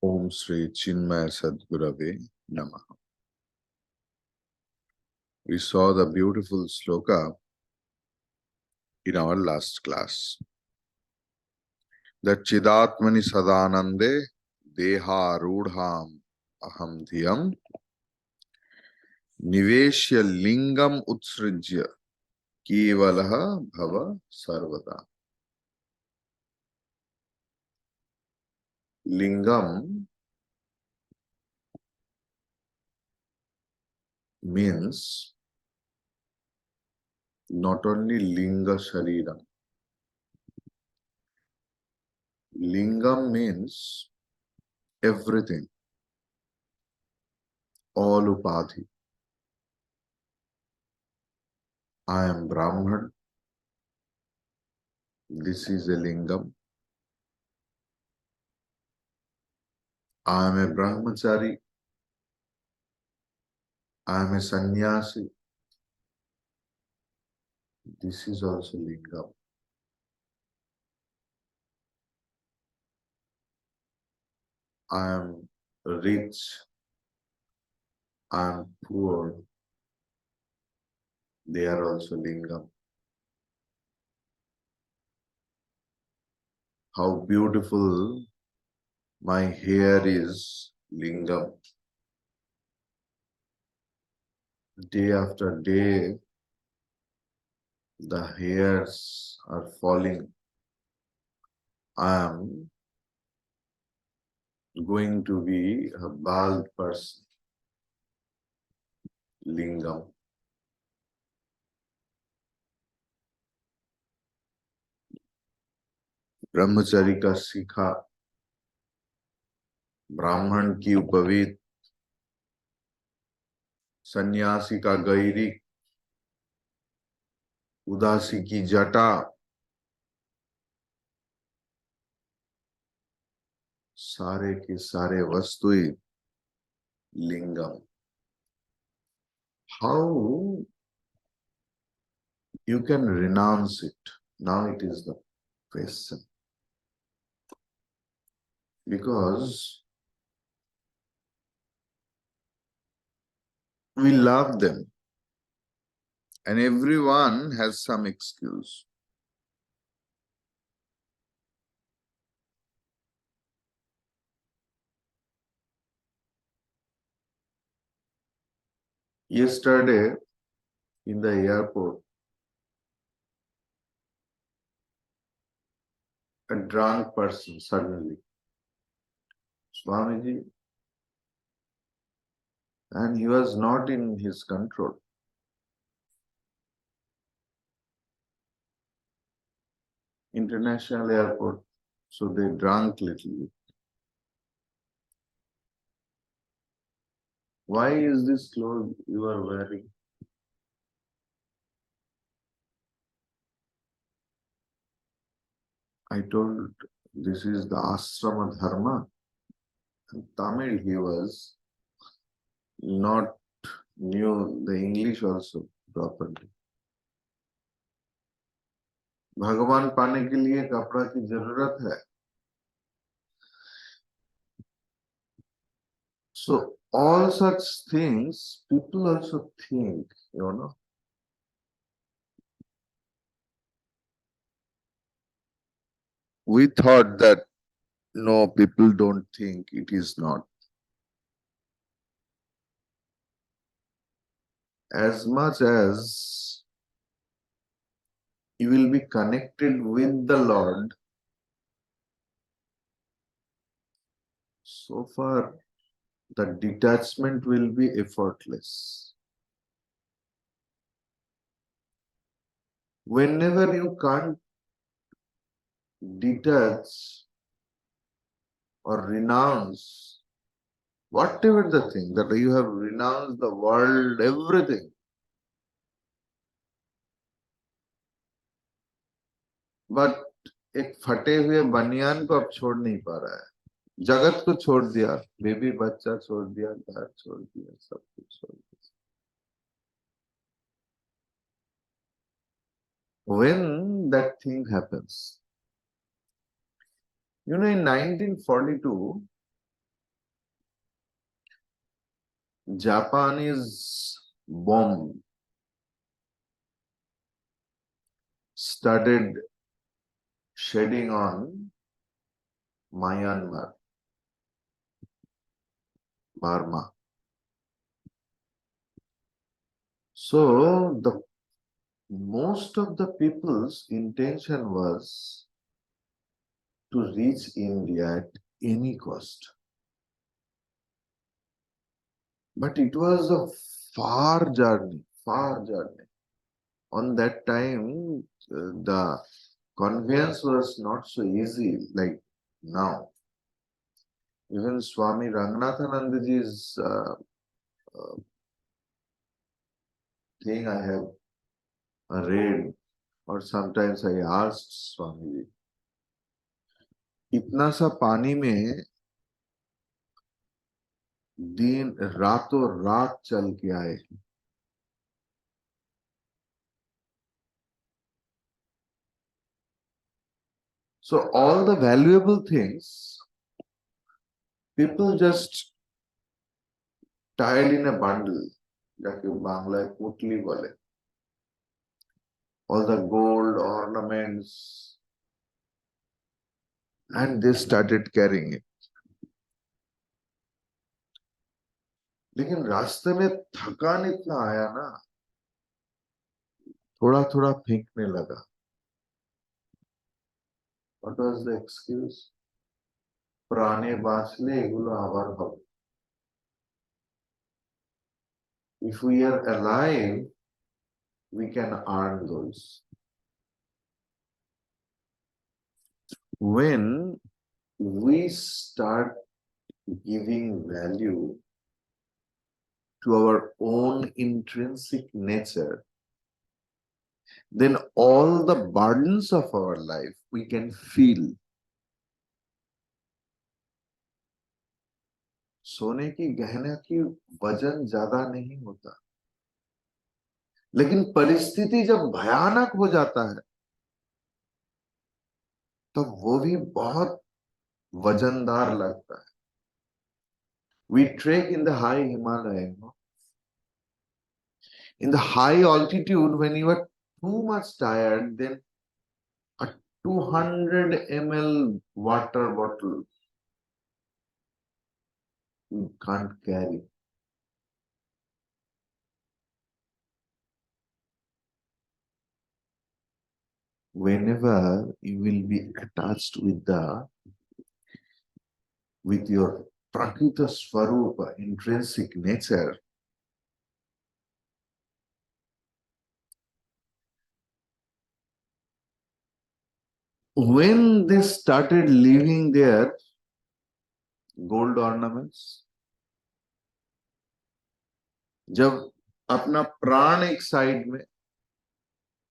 Om Sri Chinmaya Sadgurave Namaha. We saw the beautiful sloka in our last class. That Chidatmani Sadanande Deha Rudham Aham Dhyam Niveshya Lingam Utsrijya Kevalaha Bhava Sarvada. Lingam means not only Linga Shariram. Lingam means everything, all upadhi. I am Brahman. This is a lingam. I am a brahmachari. I am a sannyasi. This is also lingam. I am rich. I am poor. They are also lingam. How beautiful my hair is, lingam. Day after day, the hairs are falling. I am going to be a bald person, lingam. ब्रह्मचर्य का सीखा, ब्राह्मण की उपवीत, सन्यासी का Gary, उदासी की जटा, सारे के सारे वस्तुएं lingam. How you can renounce it? Now it is the question. Because we love them and everyone has some excuse. Yesterday in the airport, a drunk person suddenly, Swamiji, and he was not in his control. International airport, so they drank little bit. Why is this clothes you are wearing? I told this is the ashrama dharma. In Tamil he was not knew the English also properly. भगवान पाने के लिए कपड़ा की जरूरत है. So all such things people also think, you know. We thought that no, people don't think, it is not. As much as you will be connected with the Lord, so far the detachment will be effortless. Whenever you can't detach or renounce whatever the thing that you have renounced the world, everything, but एक फटे हुए बनियान को अब छोड़ नहीं पा रहा है. जगत को छोड़ दिया, बेबी बच्चा छोड़ दिया, घर छोड़ दिया, सब कुछ छोड़ दिया. When that thing happens, you know, in 1942, Japanese bomb started shedding on Myanmar, Burma. So the most of the people's intention was to reach India at any cost. But it was a far journey, far journey. On that time, the conveyance was not so easy like now. Even Swami Ranganathanandaji's thing I have read, or sometimes I asked Swamiji, इतना सा पानी में दिन रातों रात चल के आए. So all the valuable things people just tied in a bundle, যাকে বাংলায় পুটলি বলে. All the gold ornaments, and they started carrying it. लेकिन रास्ते में थकान इतना आया ना, थोड़ा थोड़ा फेंकने लगा. What was the excuse? প্রাণে বাঁচলে এগুলো আবার হবে. If we are alive, we can earn those. When we start giving value to our own intrinsic nature, then all the burdens of our life we can feel. सोने की गहना की वजन ज्यादा नहीं होता, लेकिन परिस्थिति जब भयानक हो जाता है तो वो भी बहुत वजनदार लगता है. We trek in the high Himalaya. In the high altitude, when you are too much tired, then a 200 ml water bottle you can't carry. Whenever you will be attached with your Prakrita Swarupa, intrinsic nature, when they started leaving their gold ornaments, जब अपना प्राण एक side में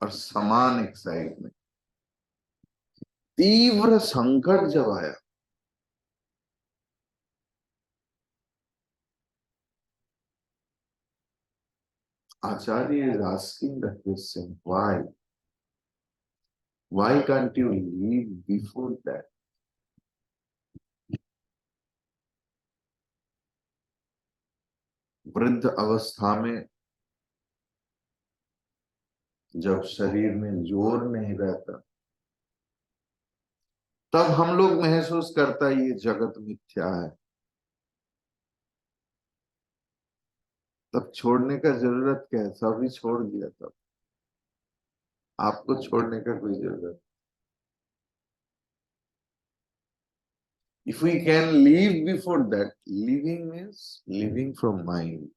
और समान एक side में, तीव्र संकट जब आया, Acharya is asking the question, why? Why can't you leave before that? वृद्ध अवस्था में जब शरीर में जोर नहीं रहता, तब हम लोग महसूस करता ये जगत मिथ्या है. तब छोड़ने का जरूरत क्या है? सभी छोड़ दिया. तब आपको छोड़ने का कोई जरूरत. If we can leave before that, living means living from mind.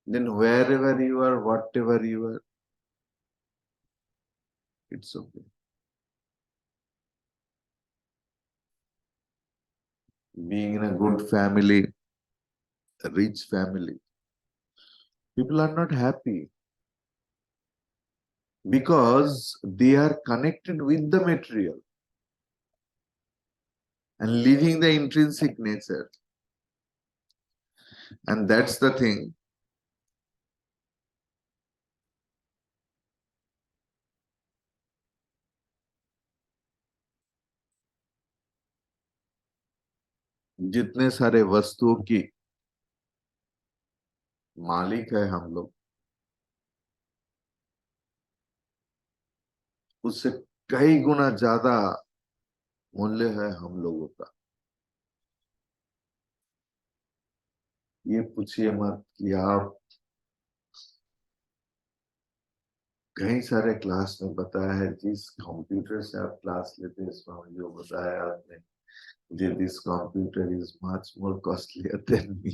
Then wherever you are, whatever you are, it's okay. Being in a good family, a rich family, people are not happy because they are connected with the material and leaving the intrinsic nature. And that's the thing. जितने सारे वस्तुओं की मालिक है हम लोग, उससे कई गुना ज्यादा मूल्य है हम लोगों का। ये पूछिए मत कि आप कई सारे क्लास में बताया है, जिस कंप्यूटर से आप क्लास लेते हैं इसमें जो बताया आपने, this computer is much more costlier than me.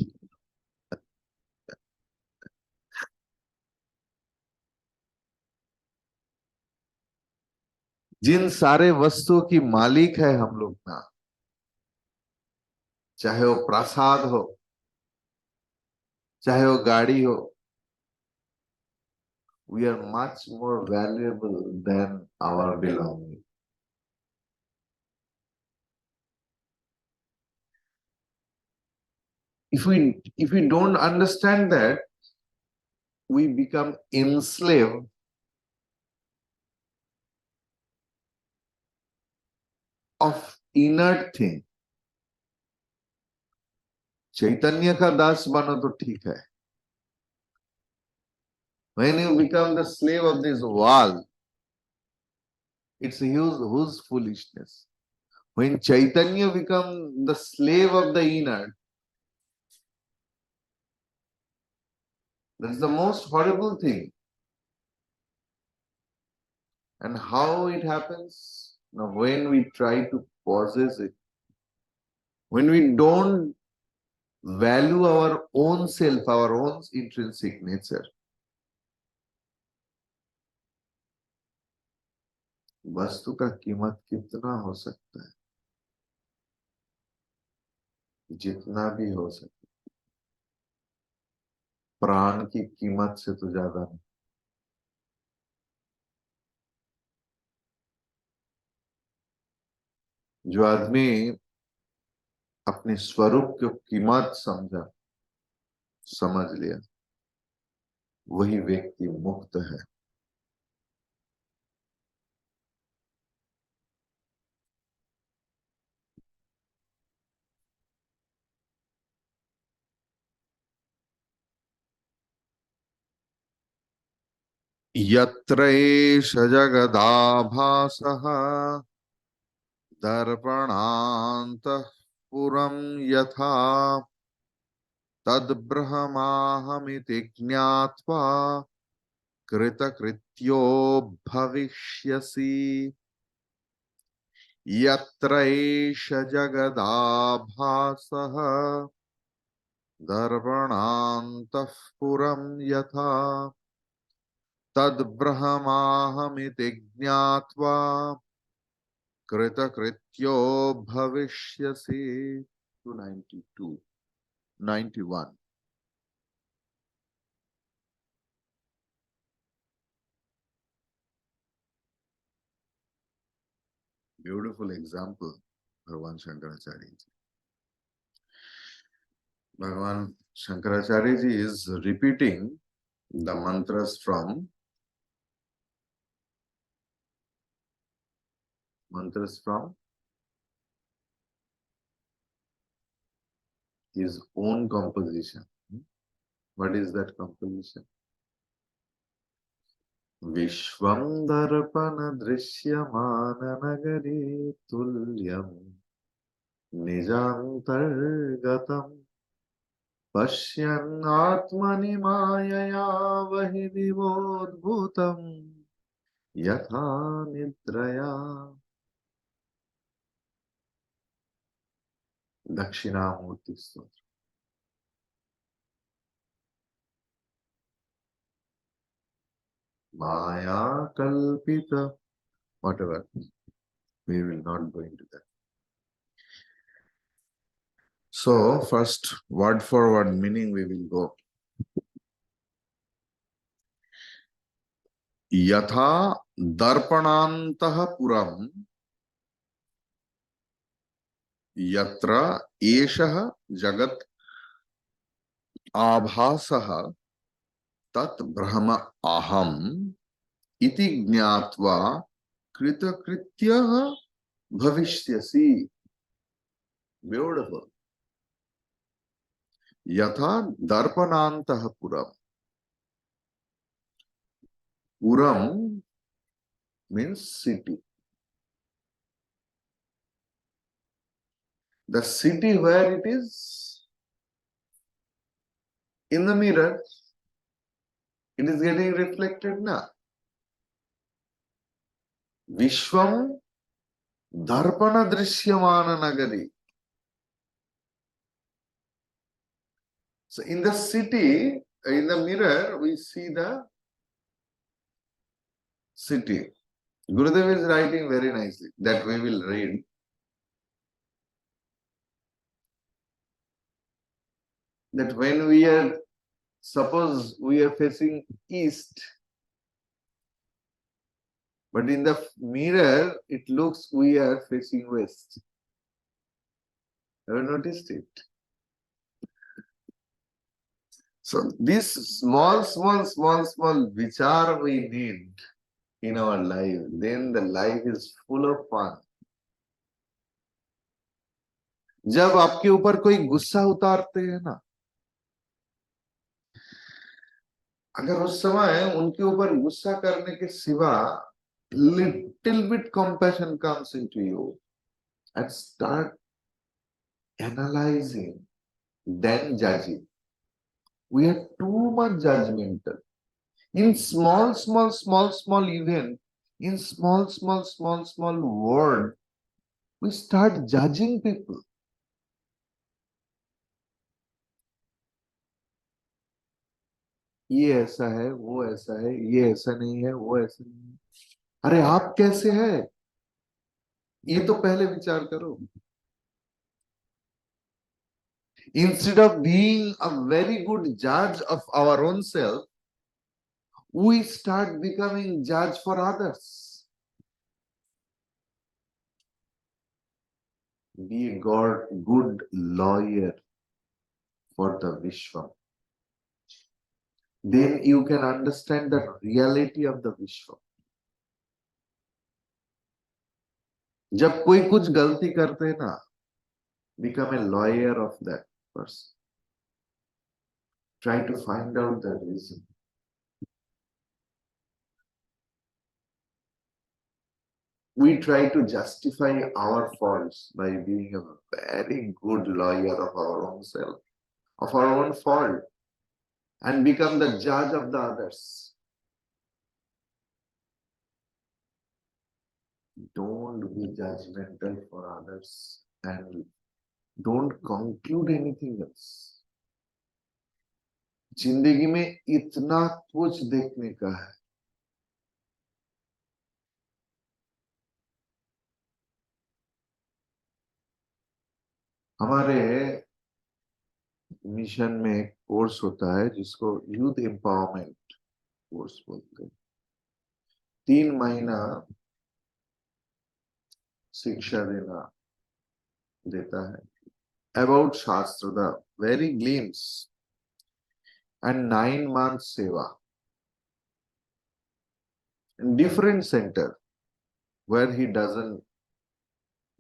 जिन सारे वस्तुओं की मालिक है हम लोग ना, चाहे वो प्रासाद हो, चाहे वो गाड़ी हो, we are much more valuable than our belonging. If we don't understand that, we become enslaved of inert thing. चैतन्य का दास बनो तो ठीक है। When you become the slave of this world, it's whose foolishness. When Chaitanya become the slave of the inert, that's the most horrible thing. And how it happens? Now, when we try to possess it, when we don't value our own self, our own intrinsic nature, वस्तु का कीमत कितना हो सकता है? जितना भी हो सके, प्राण की कीमत से तो ज्यादा नहीं। जो आदमी अपने स्वरूप की कीमत समझ लिया, वही व्यक्ति मुक्त है। यत्र एष जगदाभासः दर्पणान्तः पुरं यथा तद्ब्रह्माहमिति ज्ञात्वा कृतकृत्यो भविष्यसि। यत्र एष जगदाभासः दर्पणान्तः पुरं यथा तद्ब्रह्माहमिति ज्ञात्वा कृतकृत्यो भविष्यसि। 292 91। Beautiful example, Bhagavan Shankaracharya ji. Bhagavan Shankaracharya ji is repeating the mantras from his own composition. What is that composition? Vishwam darpana drishyamana nagari tulyam nijantargatam पश्यन् आत्मनि मायया वहि दिवोद्भूतं यथा निद्रया। दक्षिणामूर्ति स्तोत्र। माया कल्पित, whatever, we will not go into that. So first, word for word meaning we will go. यथा दर्पणान्तः पुरम यत्र एषः जगत् आभासः तत् ब्रह्म अहम् इति ज्ञात्वा कृतकृत्यः भविष्यसि। Beautiful. यथा दर्पणान्तः पुरम. Puram means city. The city where it is in the mirror, it is getting reflected now. Vishwam Darpana Drishyamana Nagari. So in the city, in the mirror, we see the city. Gurudev is writing very nicely, that we will read. That when we are, suppose we are facing east, but in the mirror, it looks we are facing west. Have you noticed it? So this small vichar we need in our life, then the life is full of fun. जब आपके ऊपर कोई गुस्सा उतारते हैं ना, अगर उस समय उनके ऊपर गुस्सा करने के सिवा little bit compassion comes into you and start analyzing, then judging. We are too much judgmental. In small event, in small word, we start judging people. ये ऐसा है, वो ऐसा है, ये ऐसा नहीं है, वो ऐसा नहीं है. अरे आप कैसे हैं? ये तो पहले विचार करो. Instead of being a very good judge of our own self, we start becoming judge for others. Be a good lawyer for the Vishwa. Then you can understand the reality of the Vishwa. जब कोई कुछ गलती करते हैं ना, become a lawyer of that person. Try to find out the reason. We try to justify our faults by being a very good lawyer of our own self, of our own fault, and become the judge of the others. Don't be judgmental for others and don't conclude anything else. जिंदगी में इतना कुछ देखने का है. हमारे mission में एक कोर्स होता है जिसको यूथ एम्पावरमेंट कोर्स बोलते हैं. 3 महीना शिक्षा देता है about Shastra, the very glimpse, and 9 months seva in different center where he doesn't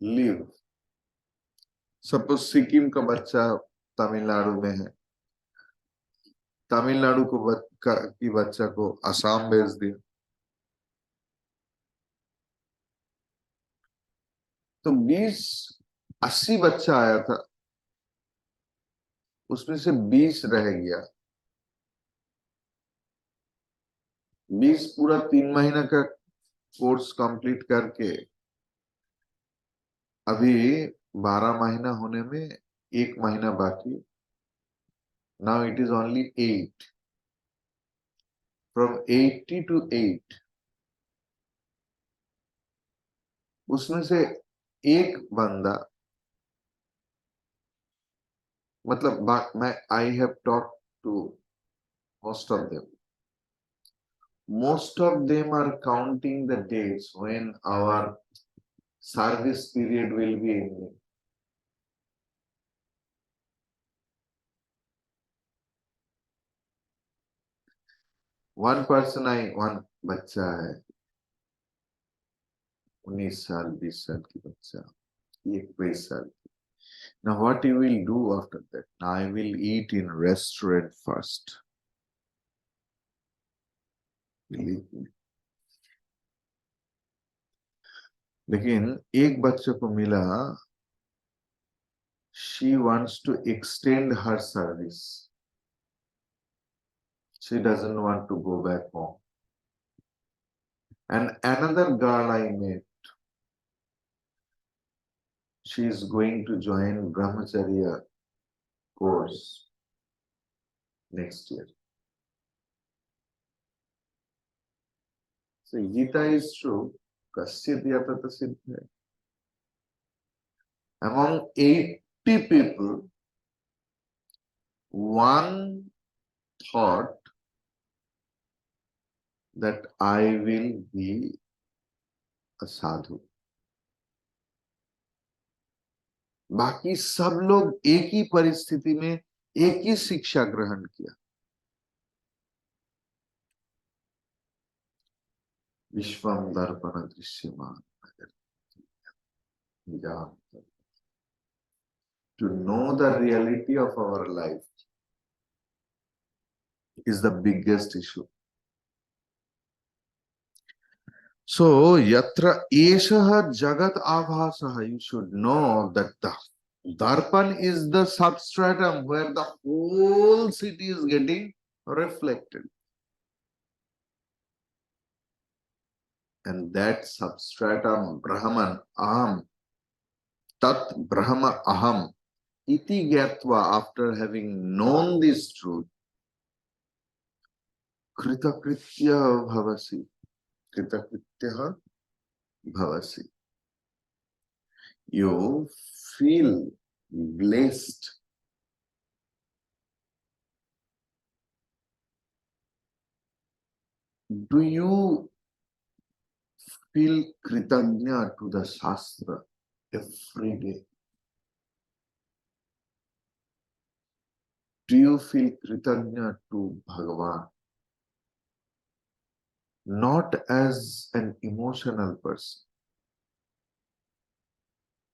live. Suppose Sikkim का बच्चा तमिलनाडु में है, तमिलनाडु की बच्चा को असम भेज दिया, तो 80 बच्चा आया था, उसमें से 20 रह गया. 20 पूरा 3 महीना का कोर्स कंप्लीट करके अभी 12 महीना होने में 1 महीना बाकी. Now it is only 8. From 80 to 8. उसमें से एक बंदा, मतलब मैं I have talked to most of them. Most of them are counting the days when our service period will be ending. One बच्चा है, 19 साल 20 साल की बच्चा, 21 साल की, Now what you will do after that? Now I will eat in restaurant first. Believe me. लेकिन एक बच्चे को मिला, she wants to extend her service. She doesn't want to go back home. And another girl I met, she is going to join Brahmacharya course next year. So Gita is true. Kasyat yatata siddha. Among 80 people, one thought that I will be a sadhu. बाकी सब लोग एक ही परिस्थिति में एक ही शिक्षा ग्रहण किया. विश्वम दर्पण दृश्यमान. To know the reality of our life is the biggest issue. So, yatra eshaha jagat abhasaha, you should know that the darpan is the substratum where the whole city is getting reflected. And that substratum, Brahman, Aham, Tat Brahma Aham, iti gyatva, after having known this truth, kritakritya bhavasi. Kritakritya bhavasi. You feel blessed. Do you feel kritagnya to the Shastra every day? Do you feel kritagnya to Bhagavan? Not as an emotional person,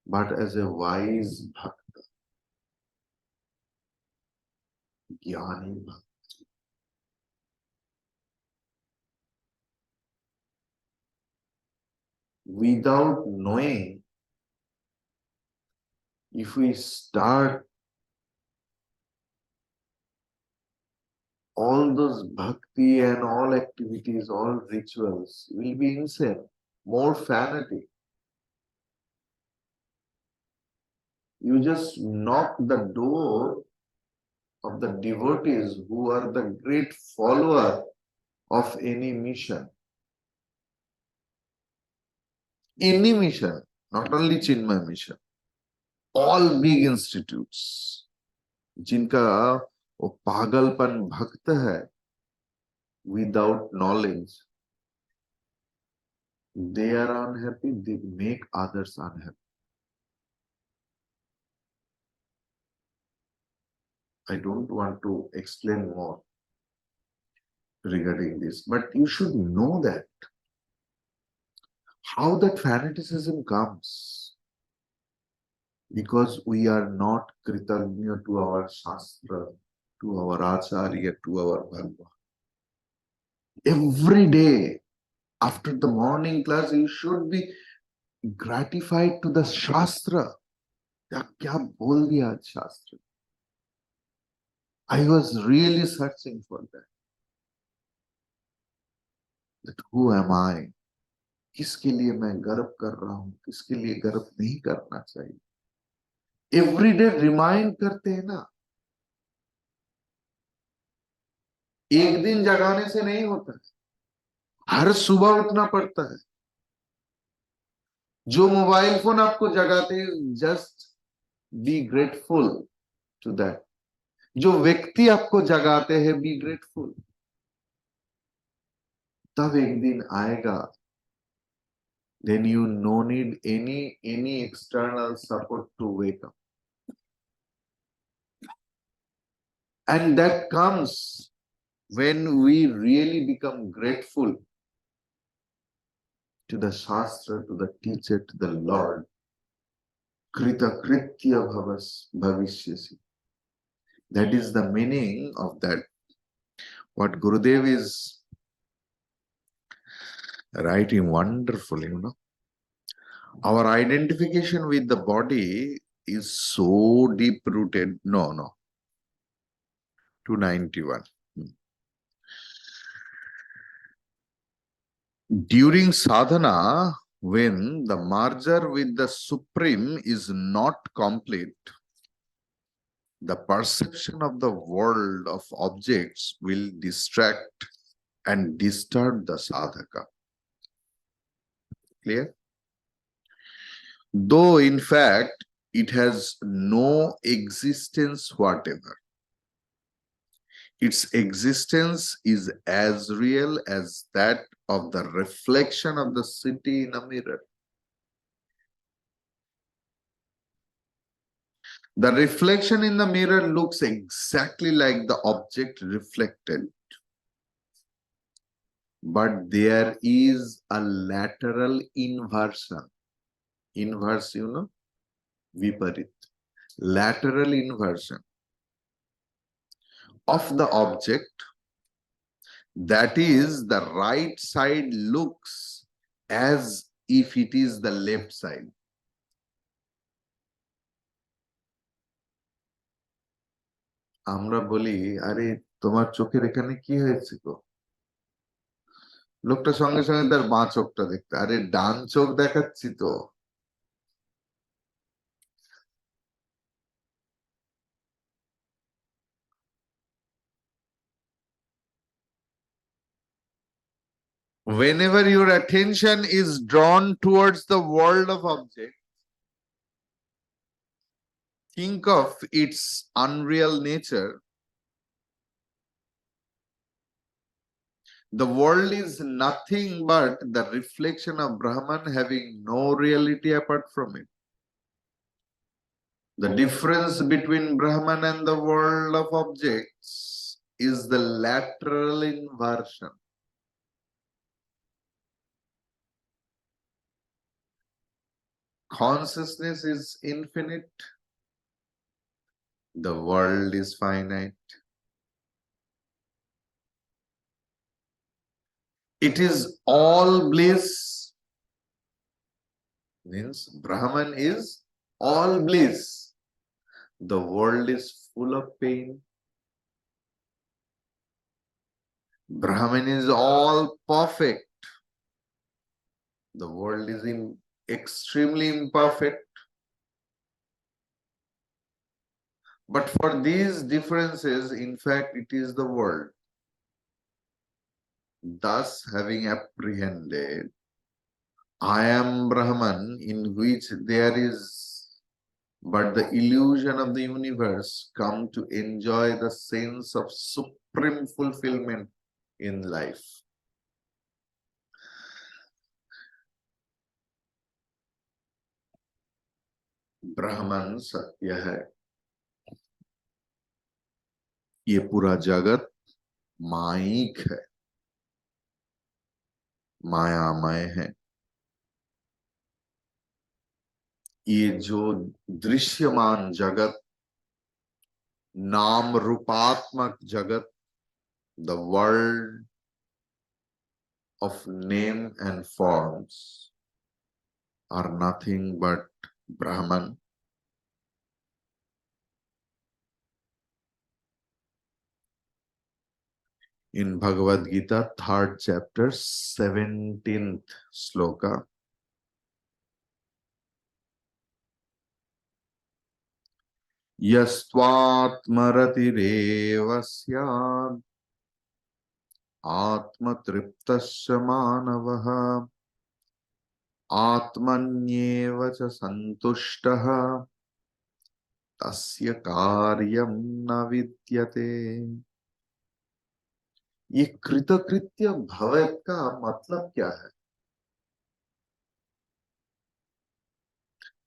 but as a wise bhakta, jnani bhakta. Without knowing, if we start all those bhakti and all activities, all rituals, will be insane, more fanatic. You just knock the door of the devotees who are the great follower of any mission. Any mission, not only Chinmay mission, all big institutes, जिनका वो पागलपन भक्त है, without knowledge, they are unhappy, they make others unhappy. I don't want to explain more regarding this, but you should know that how that fanaticism comes, because we are not kritagnya to our shastra, to our acharya, to our bhagwan. Every day after the morning class, you should be gratified to the shastra. क्या बोल दिया आज शास्त्र? I was really searching for that. That who am I? किसके लिए मैं गर्व कर रहा हूं, किसके लिए गर्व नहीं करना चाहिए? Every day remind करते हैं ना. एक दिन जगाने से नहीं होता है, हर सुबह उठना पड़ता है. जो मोबाइल फोन आपको जगाते हैं, just be grateful to that. जो व्यक्ति आपको जगाते हैं, बी ग्रेटफुल. तब एक दिन आएगा, then you no need any external support to wake up. And that comes when we really become grateful to the Shastra, to the teacher, to the Lord. Krita kritya bhavishyasi. That is the meaning of that. What Gurudev is writing wonderfully, Our identification with the body is so deep rooted. No. 291. During sadhana, when the merger with the Supreme is not complete, the perception of the world of objects will distract and disturb the sadhaka. Clear? Though in fact it has no existence whatever. Its existence is as real as that of the reflection of the city in a mirror. The reflection in the mirror looks exactly like the object reflected. But there is a lateral inversion. Inverse, viparit. Lateral inversion of the object. That is, the right side looks as if it is the left side. আমরা বলি, আরে তোমার চোখের এখানে কি হয়েছে গো? লোকটা সঙ্গে সঙ্গে তার বাঁ চোখটা দেখতে, আরে ডান চোখ দেখাচ্ছি তো। Whenever your attention is drawn towards the world of objects, think of its unreal nature. The world is nothing but the reflection of Brahman having no reality apart from it. The difference between Brahman and the world of objects is the lateral inversion. Consciousness is infinite. The world is finite. It is all bliss. Means Brahman is all bliss. The world is full of pain. Brahman is all perfect. The world is extremely imperfect. But for these differences, in fact, it is the world. Thus, having apprehended, I am Brahman, in which there is but the illusion of the universe, come to enjoy the sense of supreme fulfillment in life. ब्राह्मण सत्य है, ये पूरा जगत mic है, मायामय है। ये जो दृश्यमान जगत, नाम रूपात्मक जगत, the world of name and forms are nothing but Brahman. In Bhagavad Gita, 3rd chapter, 17th sloka, Yastvatmaratireva syad atmatriptasya manavaha atmanyeva cha santushtaha tasya karyam na vidyate. ये कृतकृत्य भव का मतलब क्या है?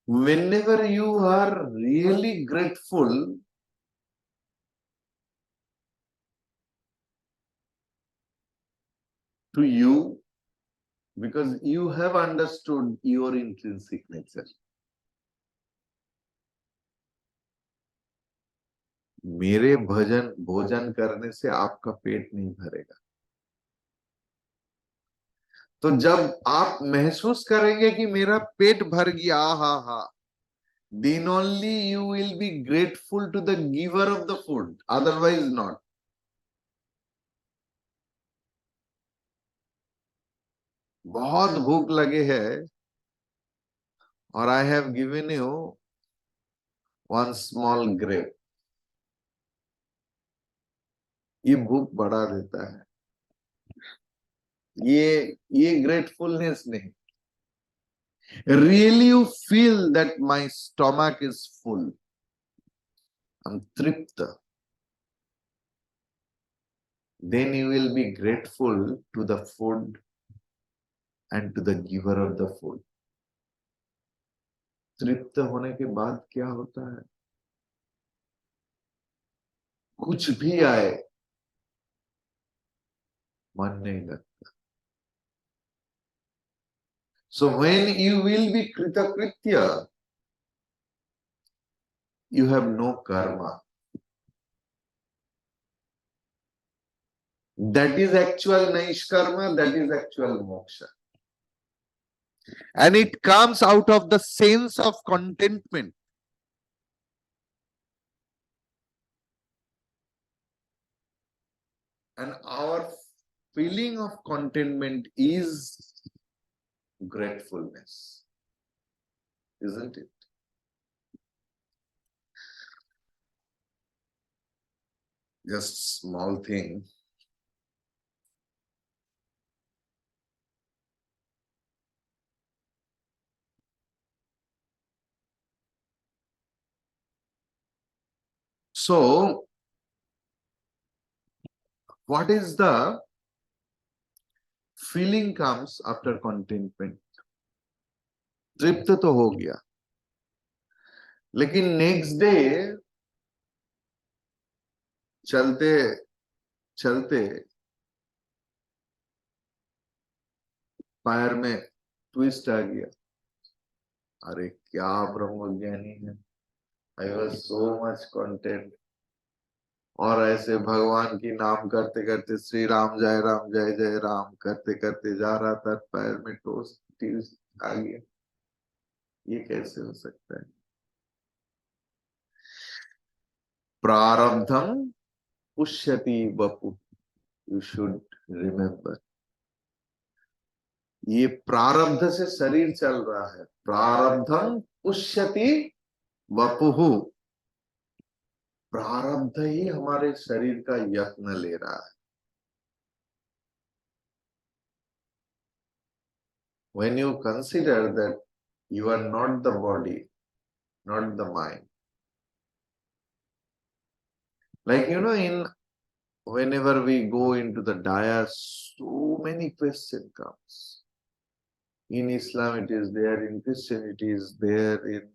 Whenever you are really grateful, to you, because you have understood your intrinsic nature. मेरे भजन भोजन करने से आपका पेट नहीं भरेगा। तो जब आप महसूस करेंगे कि मेरा पेट भर गया, हा हा, then only you will be grateful to the giver of the food, otherwise not. बहुत भूख लगे है और I have given you one small grape, ये भूख बढ़ा देता है। ये ग्रेटफुलनेस नहीं। Really you feel that my stomach is full, I am तृप्त, then you will be grateful to the food and to the giver of the food. तृप्त होने के बाद क्या होता है? कुछ भी आए मन नहीं लगता। So when you will be kritakritya, you have no karma. That is actual naishkarma, that is actual moksha. And it comes out of the sense of contentment. And our feeling of contentment is gratefulness, isn't it? Just small thing. So, what is the feeling comes after contentment? तृप्त तो हो गया, लेकिन next day चलते चलते पैर में twist आ गया। अरे क्या ब्रह्मज्ञानी है, I was so much content. और ऐसे भगवान की नाम करते करते श्री राम जय जय राम करते करते जा रहा था, पैर में ट्विस्ट आ गया। ये कैसे हो सकता है? प्रारब्धम पुष्यति वपु, यू शुड रिमेम्बर। ये प्रारब्ध से शरीर चल रहा है। प्रारब्धम पुष्यति वपुहु, प्रारब्ध ही हमारे शरीर का यत्न ले रहा है। When you consider that you are not the body, not the mind, like in whenever we go into the dayas, so many questions comes. In Islam it is there, in Christianity it is there, in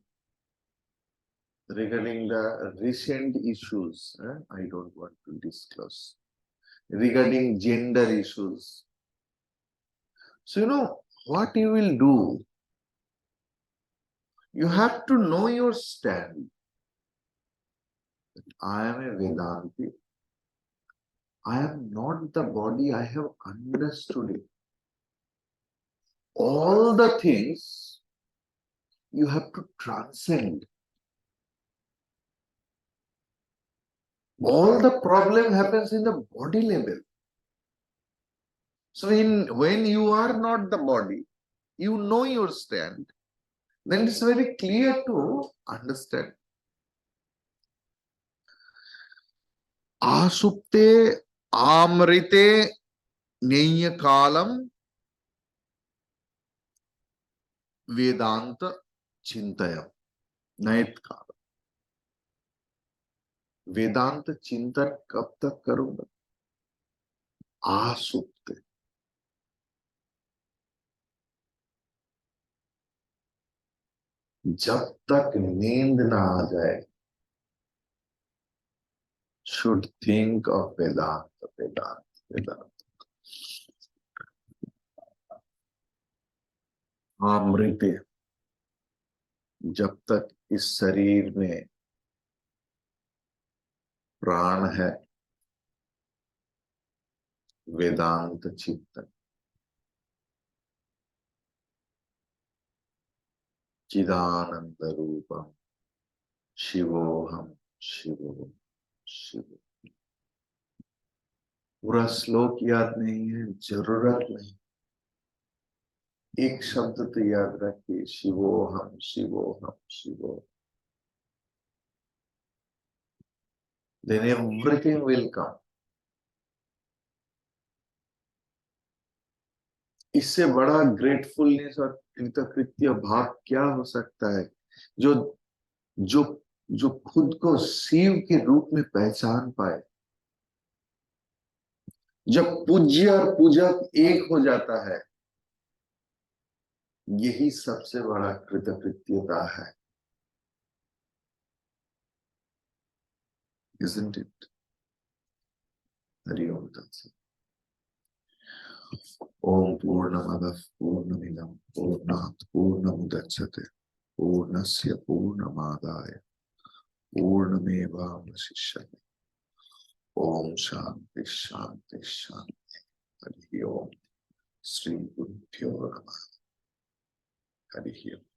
regarding the recent issues, I don't want to disclose, regarding gender issues. So what you will do, you have to know your stand. I am a Vedanti. I am not the body, I have understood it. All the things you have to transcend. All the problem happens in the body level. So when you are not the body, you know your stand, then it's very clear to understand. Asupte amrite neyya kalam Vedanta Chintayam. नैत काल। वेदांत चिंतन कब तक करूंगा? आसुप्त, जब तक नींद ना आ जाए। शुड थिंक ऑफ वेदांत वेदांत वेदांत। अमृत, जब तक इस शरीर में प्राण है वेदांत चिंतन। चिदानंद रूपम शिवोहम शिवो शिव। पूरा श्लोक याद नहीं है, जरूरत नहीं, एक शब्द तो याद रखिए, शिवोहम शिवोहम शिवो। Then everything will come. इससे बड़ा ग्रेटफुलनेस और कृतकृत्य भाव क्या हो सकता है, जो जो जो खुद को शिव के रूप में पहचान पाए। जब पूज्य और पूजक एक हो जाता है, यही सबसे बड़ा कृतकृत्यता है। Isn't it? हरि ओम तत्सत। ओम पूर्णमदः पूर्णमिदं पूर्णात् पूर्णमुदच्यते पूर्णस्य पूर्णमादाय पूर्णमेवावशिष्यते। ओम शांति शांति शांति। हरि ओम। श्री गुरुभ्यो नमः। हरि ओम।